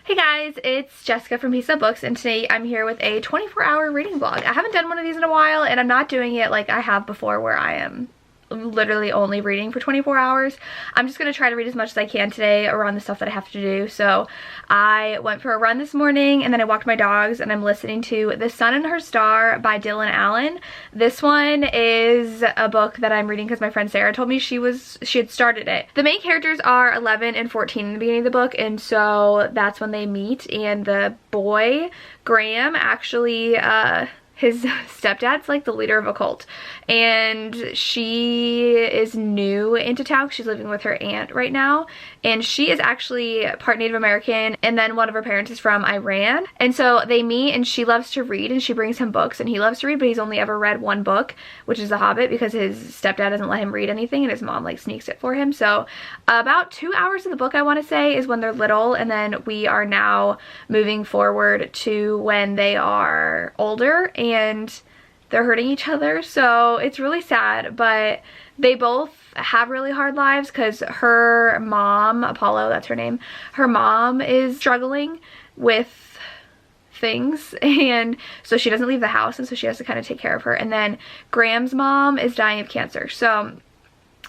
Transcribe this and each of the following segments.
Hey guys, it's Jessica from Peace Up Books, and today I'm here with a 24-hour reading vlog. I haven't done one of these in a while, and I'm not doing it like I have before where I am literally only reading for 24 hours. I'm just going to try to read as much as I can today around the stuff that I have to do. So I went for a run this morning, and then I walked my dogs, and I'm listening to The Sun and Her Star by Dylan Allen. This one is a book that I'm reading because my friend Sarah told me she had started it. The main characters are 11 and 14 in the beginning of the book, and so that's when they meet, and the boy, Graham, actually his stepdad's like the leader of a cult, and she is new into town. She's living with her aunt right now, and she is actually part Native American, and then one of her parents is from Iran. And so they meet, and she loves to read, and she brings him books, and he loves to read, but he's only ever read one book, which is The Hobbit, because his stepdad doesn't let him read anything, and his mom like sneaks it for him. So about 2 hours of the book, I want to say, is when they're little, and then we are now moving forward to when they are older and they're hurting each other. So it's really sad, but they both have really hard lives because her mom, Apollo, that's her name, her mom is struggling with things, and so she doesn't leave the house, and so she has to kind of take care of her. And then Graham's mom is dying of cancer. So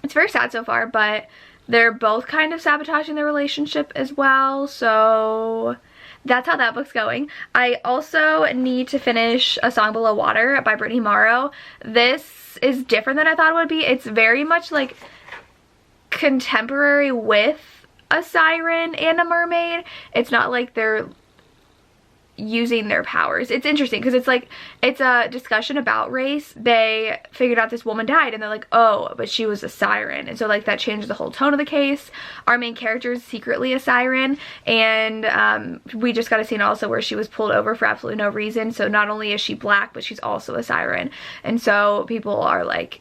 it's very sad so far, but they're both kind of sabotaging their relationship as well. So that's how that book's going. I also need to finish A Song Below Water by Brittany Morrow. This is different than I thought it would be. It's very much like contemporary with a siren and a mermaid. It's not like they're using their powers. It's interesting because it's a discussion about race. They figured out this woman died, and they're like, oh, but she was a siren, and so like that changes the whole tone of the case. Our main character is secretly a siren, and we just got a scene also where she was pulled over for absolutely no reason. So not only is she black, but she's also a siren, and so people are like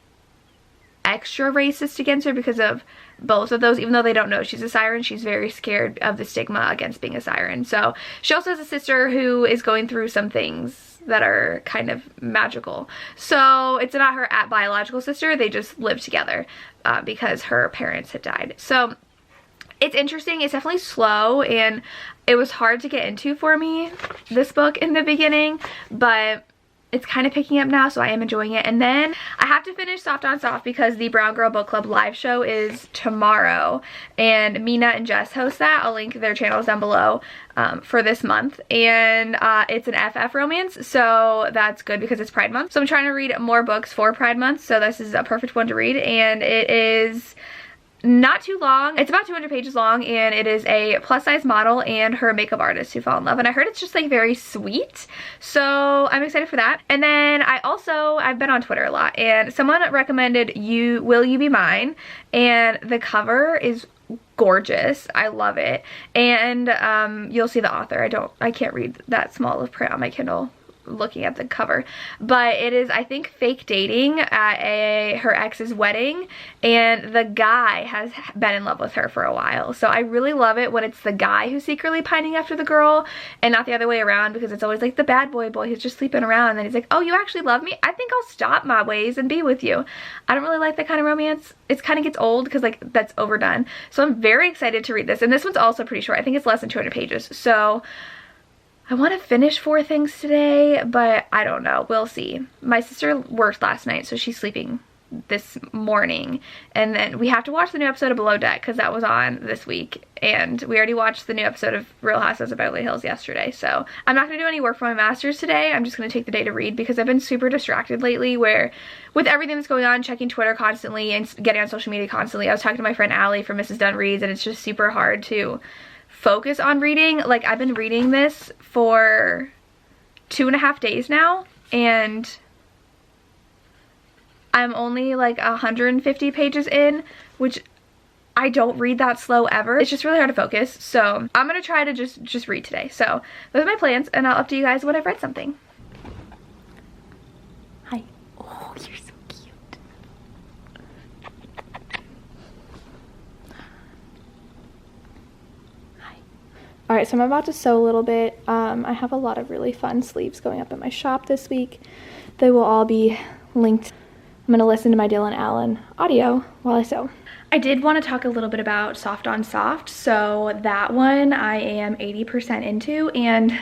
extra racist against her because of both of those. Even though they don't know she's a siren, she's very scared of the stigma against being a siren. So she also has a sister who is going through some things that are kind of magical. So it's not her biological sister, they just live together because her parents had died. So it's interesting. It's definitely slow, and it was hard to get into for me, this book, in the beginning, but it's kind of picking up now, so I am enjoying it. And then I have to finish Soft on Soft because the Brown Girl Book Club live show is tomorrow, and Mina and Jess host that. I'll link their channels down below for this month, and it's an FF romance, so that's good because it's Pride Month. So I'm trying to read more books for Pride Month, so this is a perfect one to read, and it is not too long. It's about 200 pages long, and it is a plus size model and her makeup artist who fall in love, and I heard it's just like very sweet, so I'm excited for that. And then I've been on Twitter a lot, and someone recommended Will You Be Mine, and the cover is gorgeous. I love it, and you'll see the author. I can't read that small of print on my Kindle looking at the cover, but it is, I think, fake dating at her ex's wedding, and the guy has been in love with her for a while. So I really love it when it's the guy who's secretly pining after the girl and not the other way around, because it's always like the bad boy who's just sleeping around, and then he's like, oh, you actually love me? I think I'll stop my ways and be with you. I don't really like that kind of romance. It kind of gets old because like that's overdone. So I'm very excited to read this, and this one's also pretty short. I think it's less than 200 pages. So I want to finish 4 things today, but I don't know. We'll see. My sister worked last night, so she's sleeping this morning. And then we have to watch the new episode of Below Deck because that was on this week. And we already watched the new episode of Real Housewives of Beverly Hills yesterday. So I'm not going to do any work for my master's today. I'm just going to take the day to read because I've been super distracted lately with everything that's going on, checking Twitter constantly and getting on social media constantly. I was talking to my friend Allie from Mrs. Dunn Reads, and it's just super hard to focus on reading. Like, I've been reading this for 2.5 days now, and I'm only like 150 pages in, which I don't read that slow ever. It's just really hard to focus, so I'm gonna try to just read today. So those are my plans, and I'll update you guys when I've read something. Hi. Oh, you're so cute. Alright, so I'm about to sew a little bit. I have a lot of really fun sleeves going up in my shop this week. They will all be linked I'm gonna listen to my Dylan Allen audio while I sew. I did want to talk a little bit about Soft on Soft. So that one I am 80% into, and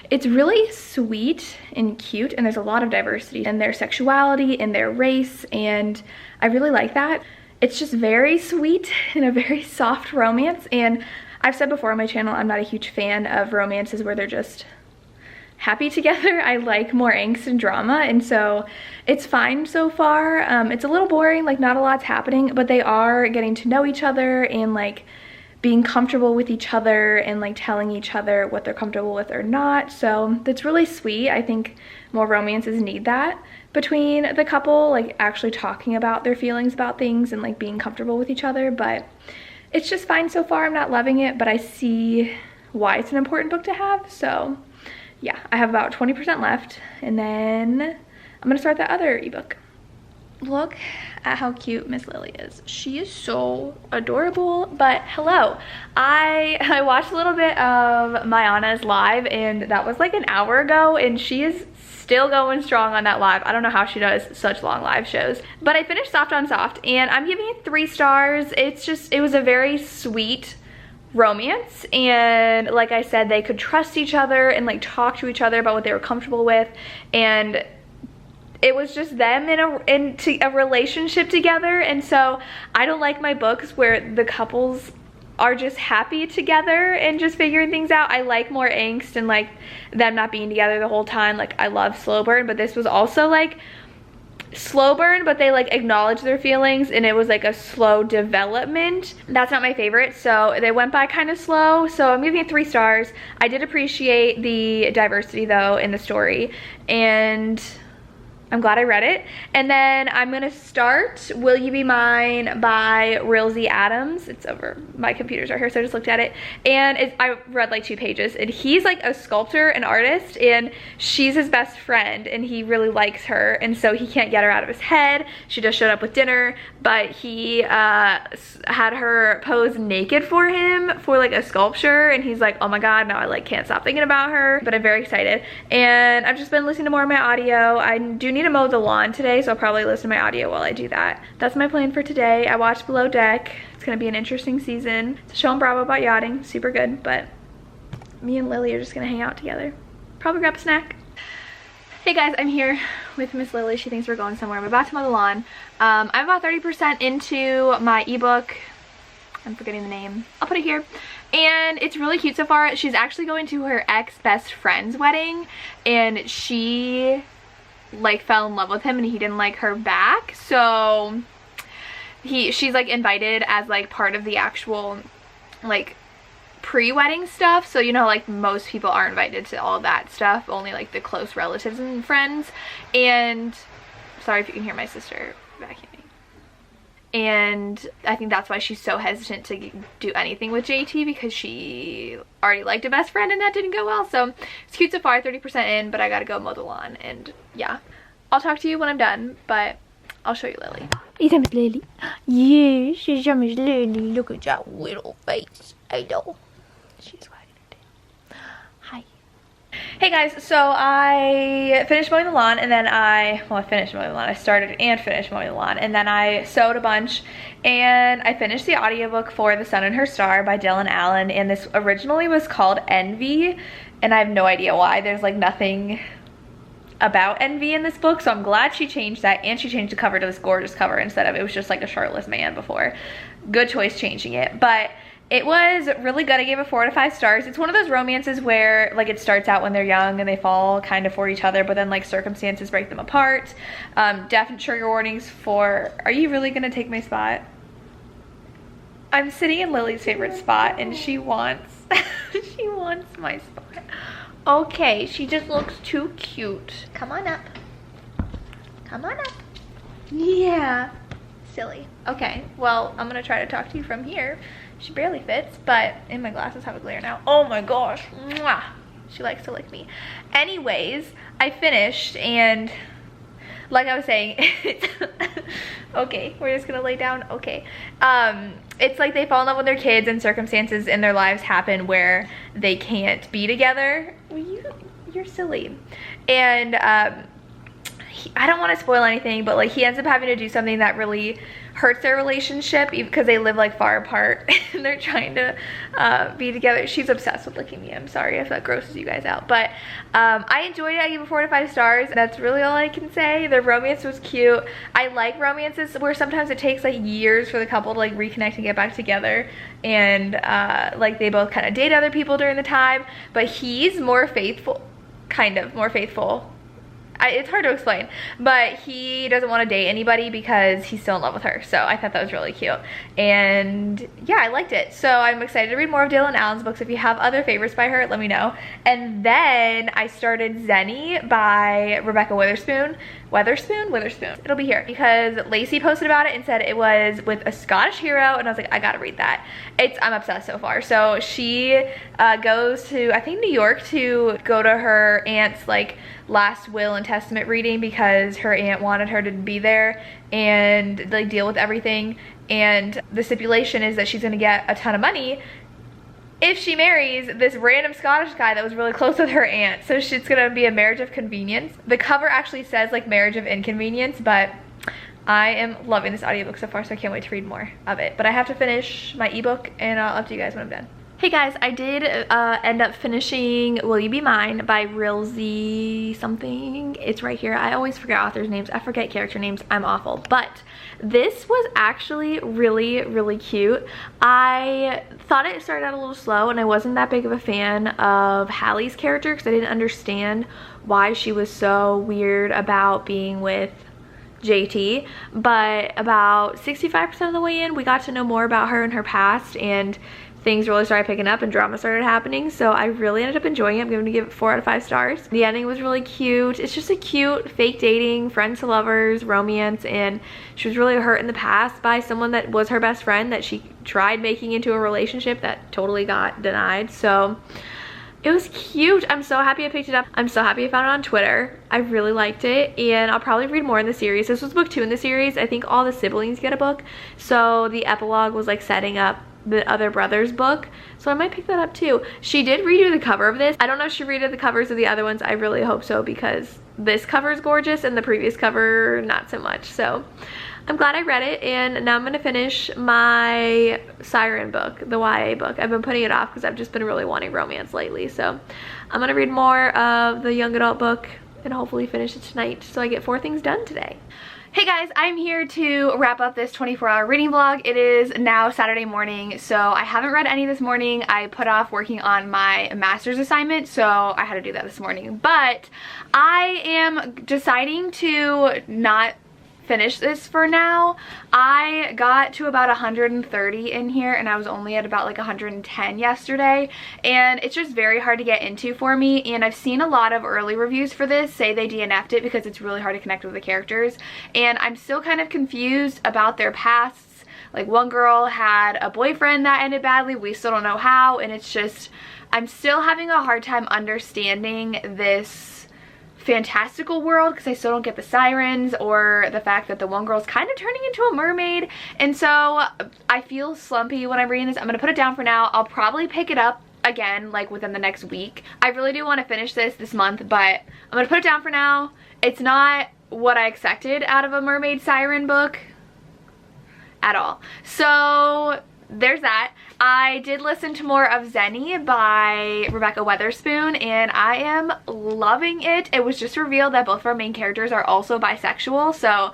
it's really sweet and cute, and there's a lot of diversity in their sexuality, in their race, and I really like that. It's just very sweet and a very soft romance, and I've said before on my channel, I'm not a huge fan of romances where they're just happy together. I like more angst and drama, and so it's fine so far. It's a little boring, like not a lot's happening, but they are getting to know each other and like being comfortable with each other and like telling each other what they're comfortable with or not. So that's really sweet. I think more romances need that between the couple, like actually talking about their feelings about things and like being comfortable with each other. But it's just fine so far. I'm not loving it, but I see why it's an important book to have. So yeah, I have about 20% left, and then I'm gonna start the other ebook. Look at how cute Miss Lily is. She is so adorable. But hello, I watched a little bit of Mayana's live, and that was like an hour ago, and she is still going strong on that live. I don't know how she does such long live shows. But I finished Soft on Soft, and I'm giving it 3 stars. It was a very sweet romance, and like I said, they could trust each other and like talk to each other about what they were comfortable with, and it was just them in a relationship together. And so I don't like my books where the couples are just happy together and just figuring things out. I like more angst and like them not being together the whole time. Like I love slow burn, but this was also like slow burn, but they like acknowledge their feelings, and it was like a slow development. That's not my favorite, so they went by kind of slow, so I'm giving it 3 stars. I did appreciate the diversity though in the story, and I'm glad I read it. And then I'm gonna start Will You Be Mine by Rilsey Adams. It's over, my computer's right here, so I just looked at it. And I read like 2 pages, and he's like a sculptor, an artist, and she's his best friend, and he really likes her, and so he can't get her out of his head. She just showed up with dinner, but he had her pose naked for him for like a sculpture, and he's like, oh my god, now I like can't stop thinking about her. But I'm very excited, and I've just been listening to more of my audio. I do need to mow the lawn today, so I'll probably listen to my audio while I do that. That's my plan for today. I watched Below Deck. It's gonna be an interesting season. It's a show on Bravo about yachting, super good, but me and Lily are just gonna hang out together. Probably grab a snack. Hey guys, I'm here with Miss Lily. She thinks we're going somewhere. I'm about to mow the lawn. I'm about 30% into my ebook. I'm forgetting the name. I'll put it here. And it's really cute so far. She's actually going to her ex-best friend's wedding, and she like fell in love with him and he didn't like her back, so she's like invited as like part of the actual like pre-wedding stuff. So you know, like most people are invited to all that stuff, only like the close relatives and friends. And sorry if you can hear my sister vacuuming. And I think that's why she's so hesitant to do anything with JT, because she already liked a best friend and that didn't go well. So it's cute so far, 30% in, but I gotta go mow the lawn. And yeah, I'll talk to you when I'm done, but I'll show you Lily. Is that Miss Lily? Yes, she's Miss Lily. Look at that little face. I know. She's wagging her tail. Hi. Hey guys, so I finished mowing the lawn, and then I finished mowing the lawn. I started and finished mowing the lawn, and then I sewed a bunch, and I finished the audiobook for The Sun and Her Star by Dylan Allen, and this originally was called Envy, and I have no idea why. There's like nothing about envy in this book, so I'm glad she changed that, and she changed the cover to this gorgeous cover instead of, it was just like a shirtless man before. Good choice changing it, but it was really good. I gave it 4 out of 5 stars. It's one of those romances where like it starts out when they're young and they fall kind of for each other, but then like circumstances break them apart. Definite trigger warnings for, are you really gonna take my spot? I'm sitting in Lily's favorite spot, and she wants she wants my spot. Okay, she just looks too cute. Come on up. Come on up. Yeah. Silly. Okay, well, I'm gonna try to talk to you from here. She barely fits, but and my glasses have a glare now. Oh my gosh. Mwah. She likes to lick me. Anyways, I finished, and like I was saying, okay, we're just gonna lay down. Okay. It's like they fall in love with their kids, and circumstances in their lives happen where they can't be together. You're silly. And I don't want to spoil anything, but like he ends up having to do something that really hurts their relationship because they live like far apart and they're trying to be together. She's obsessed with licking me. I'm sorry if that grosses you guys out, but I enjoyed it. I gave it 4 to 5 stars. That's really all I can say. The romance was cute. I like romances where sometimes it takes like years for the couple to like reconnect and get back together, and like they both kind of date other people during the time, but he's more faithful, kind of more faithful. It's hard to explain, but he doesn't want to date anybody because he's still in love with her. So I thought that was really cute, and yeah, I liked it. So I'm excited to read more of Dylan Allen's books. If you have other favorites by her, let me know. And then I started Zenny by Rebecca Witherspoon. It'll be here because Lacey posted about it and said it was with a Scottish hero, and I was like, I gotta read that. I'm obsessed so far. So she goes to, I think, New York to go to her aunt's like last will and testament reading because her aunt wanted her to be there and like deal with everything, and the stipulation is that she's gonna get a ton of money if she marries this random Scottish guy that was really close with her aunt. So it's gonna be a marriage of convenience. The cover actually says like marriage of inconvenience, but I am loving this audiobook so far, so I can't wait to read more of it. But I have to finish my ebook, and I'll update you guys when I'm done. Hey guys, I did end up finishing Will You Be Mine by Rilzy something. It's right here. I always forget authors' names. I forget character names. I'm awful. But this was actually really, really cute. I thought it started out a little slow, and I wasn't that big of a fan of Hallie's character because I didn't understand why she was so weird about being with JT. But about 65% of the way in, we got to know more about her and her past, and things really started picking up and drama started happening. So I really ended up enjoying it. I'm going to give it 4 out of 5 stars. The ending was really cute. It's just a cute fake dating, friends to lovers romance, and she was really hurt in the past by someone that was her best friend that she tried making into a relationship that totally got denied. So it was cute. I'm so happy I picked it up. I'm so happy I found it on Twitter. I really liked it, and I'll probably read more in the series. This was book 2 in the series. I think all the siblings get a book, so the epilogue was like setting up the other brother's book, so I might pick that up too. She did redo the cover of this. I don't know if she redid the covers of the other ones. I really hope so, because this cover is gorgeous and the previous cover not so much. So I'm glad I read it, and now I'm gonna finish my Siren book, the YA book. I've been putting it off because I've just been really wanting romance lately. So I'm gonna read more of the young adult book and hopefully finish it tonight so I get 4 things done today. Hey guys, I'm here to wrap up this 24-hour reading vlog. It is now Saturday morning, so I haven't read any this morning. I put off working on my master's assignment, so I had to do that this morning. But I am deciding to not finish this for now. I got to about 130 in here, and I was only at about like 110 yesterday, and it's just very hard to get into for me. And I've seen a lot of early reviews for this say they DNF'd it because it's really hard to connect with the characters, and I'm still kind of confused about their pasts. Like, one girl had a boyfriend that ended badly. We still don't know how, and it's just, I'm still having a hard time understanding this fantastical world because I still don't get the sirens or the fact that the one girl's kind of turning into a mermaid. And so I feel slumpy when I'm reading this. I'm gonna put it down for now. I'll probably pick it up again like within the next week. I really do want to finish this month, but I'm gonna put it down for now. It's not what I expected out of a mermaid siren book at all. So there's that. I did listen to more of Zenny by Rebecca Witherspoon, and I am loving it. It was just revealed that both of our main characters are also bisexual, so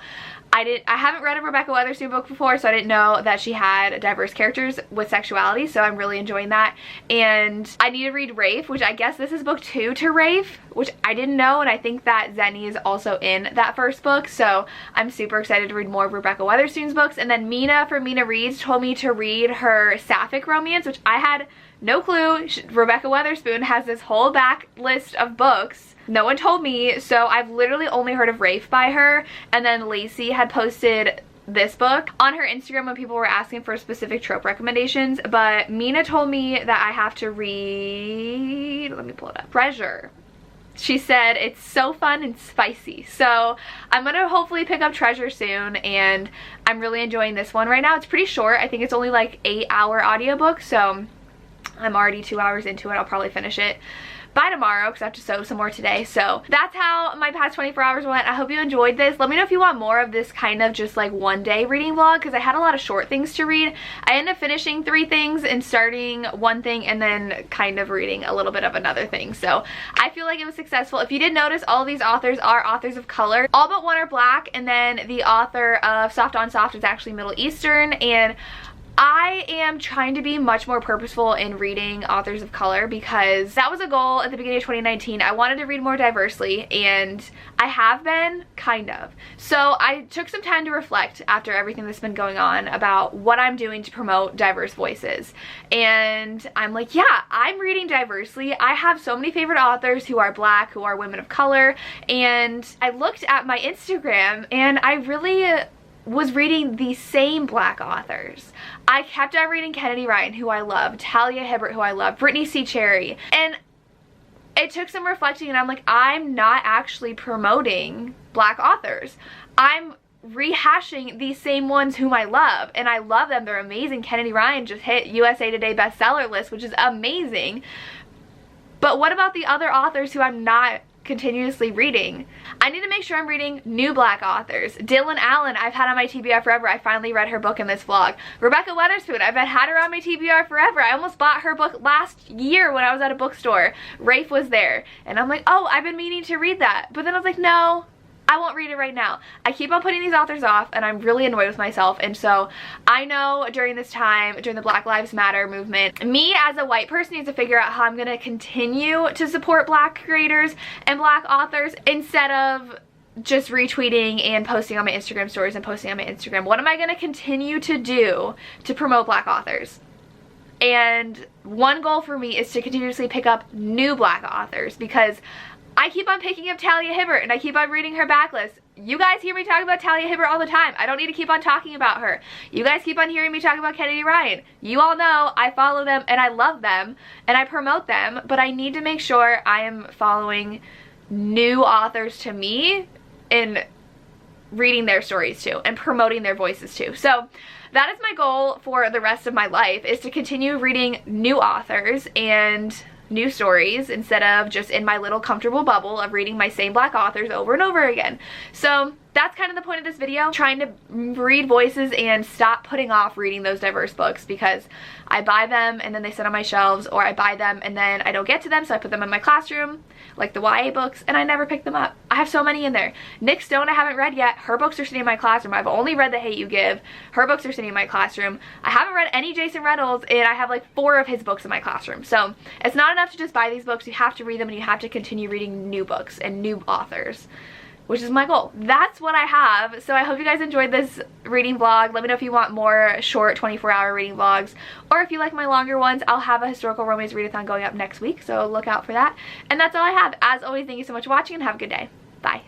I haven't read a Rebecca Witherspoon book before, so I didn't know that she had diverse characters with sexuality, so I'm really enjoying that. And I need to read Rafe, which I guess this is book 2 to Rafe, which I didn't know, and I think that Zenny is also in that first book, so I'm super excited to read more of Rebecca Witherspoon's books. And then Mina from Mina Reads told me to read her sapphic romance, which I had no clue. Rebecca Witherspoon has this whole back list of books. No one told me, so I've literally only heard of Rafe by her. And then Lacey had posted this book on her Instagram when people were asking for specific trope recommendations, but Mina told me that I have to read, let me pull it up, Treasure. She said it's so fun and spicy, so I'm gonna hopefully pick up Treasure soon, and I'm really enjoying this one right now. It's pretty short. I think it's only like 8-hour audiobook, so I'm already 2 hours into it. I'll probably finish it by tomorrow because I have to sew some more today. So that's how my past 24 hours went. I hope you enjoyed this. Let me know if you want more of this kind of just like one day reading vlog, because I had a lot of short things to read. I ended up finishing 3 things and starting 1 thing and then kind of reading a little bit of another thing. So I feel like it was successful. If you did notice, all of these authors are authors of color. All but 1 are black, and then the author of Soft on Soft is actually Middle Eastern, and I am trying to be much more purposeful in reading authors of color because that was a goal at the beginning of 2019. I wanted to read more diversely, and I have been, kind of. So I took some time to reflect after everything that's been going on about what I'm doing to promote diverse voices. And I'm like, yeah, I'm reading diversely. I have so many favorite authors who are black, who are women of color, and I looked at my Instagram and I really was reading the same black authors. I kept on reading Kennedy Ryan, who I love, Talia Hibbert, who I love, Brittany C. Cherry, and it took some reflecting, and I'm like, I'm not actually promoting black authors. I'm rehashing these same ones whom I love, and I love them. They're amazing. Kennedy Ryan just hit USA Today bestseller list, which is amazing. But what about the other authors who I'm not continuously reading? I need to make sure I'm reading new black authors. Dylan Allen, I've had on my TBR forever. I finally read her book in this vlog. Rebecca Weatherspoon, I've had her on my TBR forever. I almost bought her book last year when I was at a bookstore. Rafe was there, and I'm like, oh, I've been meaning to read that. But then I was like, no, I won't read it right now. I keep on putting these authors off, and I'm really annoyed with myself. And so I know during this time, during the Black Lives Matter movement, me as a white person needs to figure out how I'm going to continue to support black creators and black authors instead of just retweeting and posting on my Instagram stories and posting on my Instagram. What am I going to continue to do to promote black authors? And one goal for me is to continuously pick up new black authors, because I keep on picking up Talia Hibbert and I keep on reading her backlist. You guys hear me talk about Talia Hibbert all the time. I don't need to keep on talking about her. You guys keep on hearing me talk about Kennedy Ryan. You all know I follow them and I love them and I promote them, but I need to make sure I am following new authors to me and reading their stories too and promoting their voices too. So that is my goal for the rest of my life, is to continue reading new authors and new stories instead of just in my little comfortable bubble of reading my same black authors over and over again. So that's kind of the point of this video, trying to read voices and stop putting off reading those diverse books, because I buy them and then they sit on my shelves, or I buy them and then I don't get to them, so I put them in my classroom, like the YA books, and I never pick them up. I have so many in there. Nick Stone I haven't read yet. Her books are sitting in my classroom. I've only read The Hate U Give. Her books are sitting in my classroom. I haven't read any Jason Reynolds, and I have like 4 of his books in my classroom. So it's not enough to just buy these books. You have to read them, and you have to continue reading new books and new authors, which is my goal. That's what I have. So I hope you guys enjoyed this reading vlog. Let me know if you want more short 24-hour reading vlogs, or if you like my longer ones. I'll have a historical romance readathon going up next week, so look out for that. And that's all I have. As always, thank you so much for watching, and have a good day. Bye.